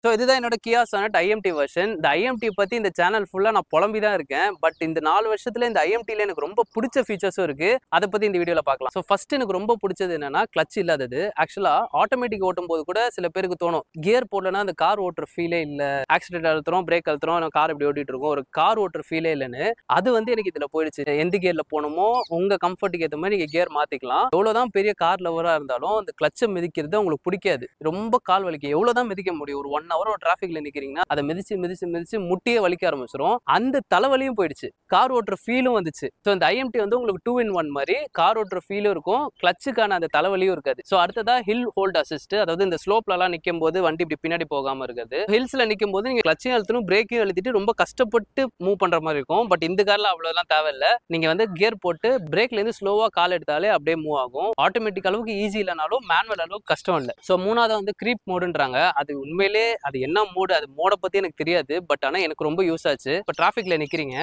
So இதுதான் என்னோட Kia Sonet IMT version. இந்த IMT பற்றி இந்த சேனல் ஃபுல்லாக நான் புலம்பி தான் இருக்கேன். பட் இந்த 4 வருஷத்தில் இந்த IMTயில் எனக்கு ரொம்ப பிடிச்ச ஃபீச்சர்ஸும் இருக்குது. அதை பற்றி இந்த வீடியோவில் பார்க்கலாம். ஸோ ஃபஸ்ட்டு எனக்கு ரொம்ப பிடிச்சது என்னன்னா கிளச் இல்லாதது. ஆக்சுவலாக ஆட்டோமேட்டிக் ஓட்டும் போது கூட சில பேருக்கு தோணும், கியர் போடலன்னா அந்த கார் ஓட்டுற ஃபீலே இல்லை, ஆக்சிடென்ட் அழுத்துறோம், பிரேக் அழுத்துறோம், கார் இப்படி ஓட்டிட்டு இருக்கோம், ஒரு கார் ஓட்டுற ஃபீலே இல்லைன்னு. அது வந்து எனக்கு இதில் போயிடுச்சு. எந்த கியரில் போகணுமோ உங்கள் கம்ஃபர்ட்டுக்கு ஏற்ற மாதிரி நீங்கள் கியர் மாற்றிக்கலாம். எவ்வளோதான் பெரிய கார் லவராக இருந்தாலும் அந்த கிளச்சை மிதிக்கிறது உங்களுக்கு பிடிக்காது. ரொம்ப கால் வலிக்கு எவ்வளோதான் மிதிக்க முடியும். ஒரு 1 hour ஒரு டிராஃபிக்ல நிற்கிறீங்கன்னா அதை மிதிச்சு மிதிச்சு மிதிச்சு முட்டியே வலிக்க ஆரம்பிச்சிடும். அந்த தலைவலியும் போயிடுச்சு, கார் ஓட்டுற ஃபீலும் வந்துச்சு. ஸோ இந்த IMT வந்து உங்களுக்கு 2 in 1 மாதிரி கார் ஓட்டுற ஃபீலும் இருக்கும், கிளச்சுக்கான அந்த தலைவலியும் இருக்காது. ஸோ அடுத்ததா ஹில் ஹோல்ட் அசிஸ்ட், அதாவது இந்த ஸ்லோப்லலாம் நிற்கும் போது வண்டி இப்படி பின்னாடி போகாமல் இருக்காது. ஹில்ஸ்ல நிற்கும் போது நீங்கள் கிளச்சையும் அழுத்தணும், பிரேக்கையும் அழுத்திட்டு ரொம்ப கஷ்டப்பட்டு மூவ் பண்ற மாதிரி இருக்கும். பட் இந்த கார்ல அவ்வளோலாம் தேவையில்லை. நீங்க வந்து கியர் போட்டு பிரேக்ல இருந்து ஸ்லோவா கால் எடுத்தாலே அப்படியே மூவ் ஆகும். ஆட்டோமேட்டிக் அளவுக்கு ஈஸி இல்லைனாலும் மேனுவல் அளவுக்கு கஷ்டம் இல்லை. ஸோ மூணாவது வந்து க்ரீப் மோடுன்றாங்க. அது உண்மையிலே அது என்ன மோடு, அது மோடை பத்தி எனக்கு தெரியாது. பட் ஆனால் எனக்கு ரொம்ப யூஸ் ஆச்சு. இப்போ டிராஃபிக்ல நிற்கிறீங்க,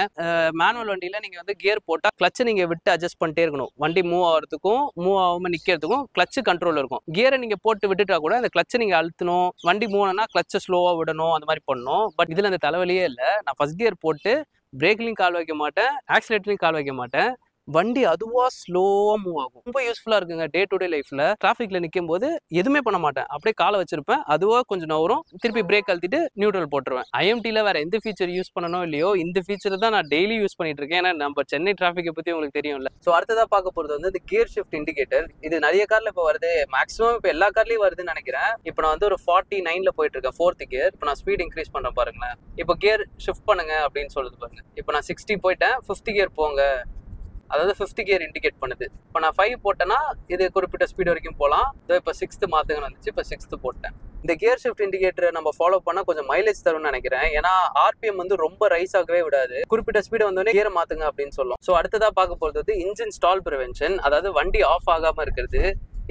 மேனுவல் வண்டியில நீங்க வந்து கியர் போட்டா கிளச்சை நீங்க விட்டு அட்ஜஸ்ட் பண்ணிட்டே இருக்கணும். வண்டி மூவ் ஆகிறதுக்கும் மூவ் ஆகாம நிற்கிறதுக்கும் கிளச்சு கண்ட்ரோல் இருக்கும். கியரை நீங்க போட்டு விட்டுட்டா கூட அந்த கிளச்சை நீங்க அழுத்தணும், வண்டி மூவ் ஆனா கிளச்சை ஸ்லோவா விடணும், அந்த மாதிரி பண்ணணும். பட் இதுல அந்த தலைவலியே இல்லை. நான் ஃபர்ஸ்ட் கியர் போட்டு பிரேக்லையும் கால் வைக்க மாட்டேன், ஆக்சிலேட்டர்லையும் கால் வைக்க மாட்டேன், வண்டி அதுவா ஸ்லோவா மூவ் ஆகும். ரொம்ப யூஸ்ஃபுல்லா இருக்குங்க டே டு டே லைஃப்ல. டிராஃபிக்ல நிற்கும் போது எதுவுமே பண்ண மாட்டேன், அப்படியே காலை வச்சிருப்பேன், அதுவா கொஞ்சம் நவரும், திருப்பி பிரேக் அழுத்திட்டு நியூட்ரல் போட்டுருவேன். IMTல வேற எந்த ஃபீச்சர் யூஸ் பண்ணணும் இல்லையோ இந்த ஃபீச்சர் தான் நான் டெய்லி யூஸ் பண்ணிட்டு இருக்கேன். ஏன்னா நம்ம சென்னை டிராஃபிக்கை பத்தி உங்களுக்கு தெரியும்ல. ஸோ அடுத்ததா பார்க்க போறது வந்து இந்த கியர் ஷிஃப்ட் இண்டிகேட்டர். இது நிறைய கார்ல இப்போ வருது, மேக்ஸிமம் இப்போ எல்லா கார்லயும் வருதுன்னு நினைக்கிறேன். இப்போ நான் வந்து ஒரு 49ல போயிட்டு இருக்கேன், 4th கியர். இப்போ நான் ஸ்பீட் இன்க்ரீஸ் பண்றேன் பாருங்களேன். இப்போ கியர் ஷிஃப்ட் பண்ணுங்க அப்படின்னு சொல்லுது பாருங்க. இப்போ நான் 60 போயிட்டேன், 5th கியர் போங்க, அதாவது 5th கியர் இண்டிகேட் பண்ணுது. இப்போ நான் 5 போட்டேன்னா இது குறிப்பிட்ட ஸ்பீட் வரைக்கும் போகலாம். இப்போ 6th மாத்துங்கன்னு வந்துச்சு, இப்போ 6th போட்டேன். இந்த கியர் ஷிஃப்ட் இண்டிகேட்டரை நம்ம ஃபாலோ பண்ணால் கொஞ்சம் மைலேஜ் தரும்னு நினைக்கிறேன். ஏன்னா RPM வந்து ரொம்ப ரைஸ் ஆகவே விடாது, குறிப்பிட்ட ஸ்பீடு வந்தோடனே கியரை மாத்துங்க அப்படின்னு சொல்லும். ஸோ அடுத்ததா பார்க்க போகிறது இன்ஜின் ஸ்டால் ப்ரிவென்ஷன், அதாவது வண்டி ஆஃப் ஆகாம இருக்கிறது.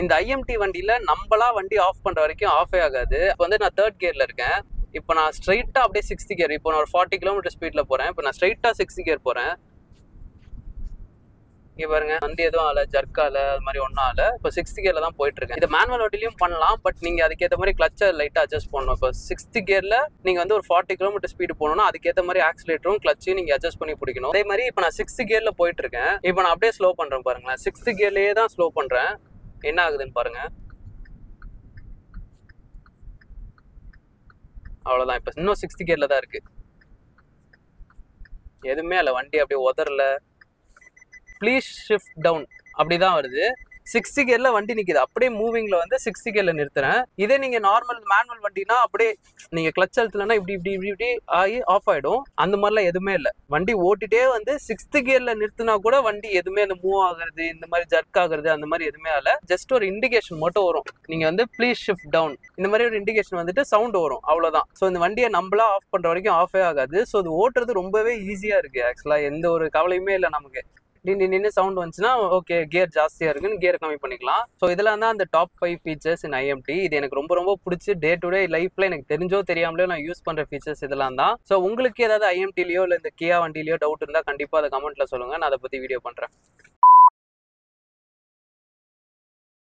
இந்த IMT வண்டியில நம்மளா வண்டி ஆஃப் பண்ற வரைக்கும் ஆஃபே ஆகாது. இப்போ வந்து நான் 3rd கியர்ல இருக்கேன். இப்போ நான் ஸ்ட்ரைட்டா அப்படியே 6th கியர், இப்போ நான் ஒரு 40 km ஸ்பீட்ல போறேன். இப்போ நான் ஸ்ட்ரைட்டா 6th கியர் போறேன். இங்க பாருங்க, வண்டி எதுவும் ஆகல, ஜர்க்கால அது மாதிரி ஒன்றும் ஆகல. இப்போ 6th கியர்ல தான் போயிட்டு இருக்கேன். இது மேனுவல் வண்டிலையும் பண்ணலாம், பட் நீங்க அதுக்கேற்ற மாதிரி கிளச்சை லைட்டா அட்ஜஸ்ட் பண்ணணும். இப்போ 6th கியர்ல நீங்க வந்து ஒரு 40 km ஸ்பீடு போகணும்னா அதுக்கேற்ற மாதிரி ஆக்சிலேட்டரும் கிளச்சையும் நீங்க அட்ஜஸ்ட் பண்ணி பிடிக்கணும். அதே மாதிரி இப்போ நான் 6th கியர்ல போயிட்டு இருக்கேன். இப்போ நான் அப்படியே ஸ்லோ பண்றேன் பாருங்களேன். 6th கியர்லயே தான் ஸ்லோ பண்றேன். என்ன ஆகுதுன்னு பாருங்க. அவ்வளவுதான். இப்போ இன்னும் 6th கியர்ல தான் இருக்கு, எதுவுமே இல்லை, வண்டி அப்படியே உதறல. ப்ளீஸ் ஷிஃப்ட் டவுன் அப்படிதான் வருது. 6th கியர்ல வண்டி நிக்குது, அப்படியே மூவிங்ல வந்து 6th கியர்ல நிறுத்துறேன். இதே நீங்க நார்மல் மேனுவல் வண்டினா அப்படியே நீங்க கிளச் அழுத்தலன்னா இப்படி இப்படி இப்படி இப்படி ஆகி ஆஃப் ஆயிடும். அந்த மாதிரிலாம் எதுவுமே இல்லை. வண்டி ஓட்டிட்டே வந்து 6th கியர்ல நிறுத்தினா கூட வண்டி எதுவுமே அந்த மூவ் ஆகுறது, இந்த மாதிரி ஜர்க் ஆகுறது, அந்த மாதிரி எதுவுமே ஆகல. ஜஸ்ட் ஒரு இண்டிகேஷன் மட்டும் வரும். நீங்க வந்து ப்ளீஸ் ஷிஃப்ட் டவுன் இந்த மாதிரி ஒரு இண்டிகேஷன் வந்துட்டு சவுண்ட் வரும், அவ்வளவுதான். ஸோ இந்த வண்டியை நம்மளா ஆஃப் பண்ற வரைக்கும் ஆஃபே ஆகாது. ஸோ அது ஓட்டுறது ரொம்பவே ஈஸியா இருக்கு. ஆக்சுவலா எந்த ஒரு கவலையுமே இல்லை நமக்கு. நின்று சவுண்ட் வந்துச்சுன்னா ஓகே கியர் ஜாஸ்தியா இருக்குன்னு கியர் கம்மி பண்ணிக்கலாம். ஸோ இதெல்லாம் தான் அந்த டாப் 5 ஃபீச்சர்ஸ் இன் IMT. இது எனக்கு ரொம்ப ரொம்ப பிடிச்சி டே டு டே லைஃப்ல எனக்கு தெரிஞ்சோ தெரியாமலோ நான் யூஸ் பண்ற ஃபீச்சர்ஸ் இதெல்லாம் தான். ஸோ உங்களுக்கு ஏதாவது IMTலயோ இல்லை இந்த கியா வண்டிலையோ டவுட் இருந்தால் கண்டிப்பா அதை கமெண்ட்ல சொல்லுங்க, நான் அதை பத்தி வீடியோ பண்றேன்.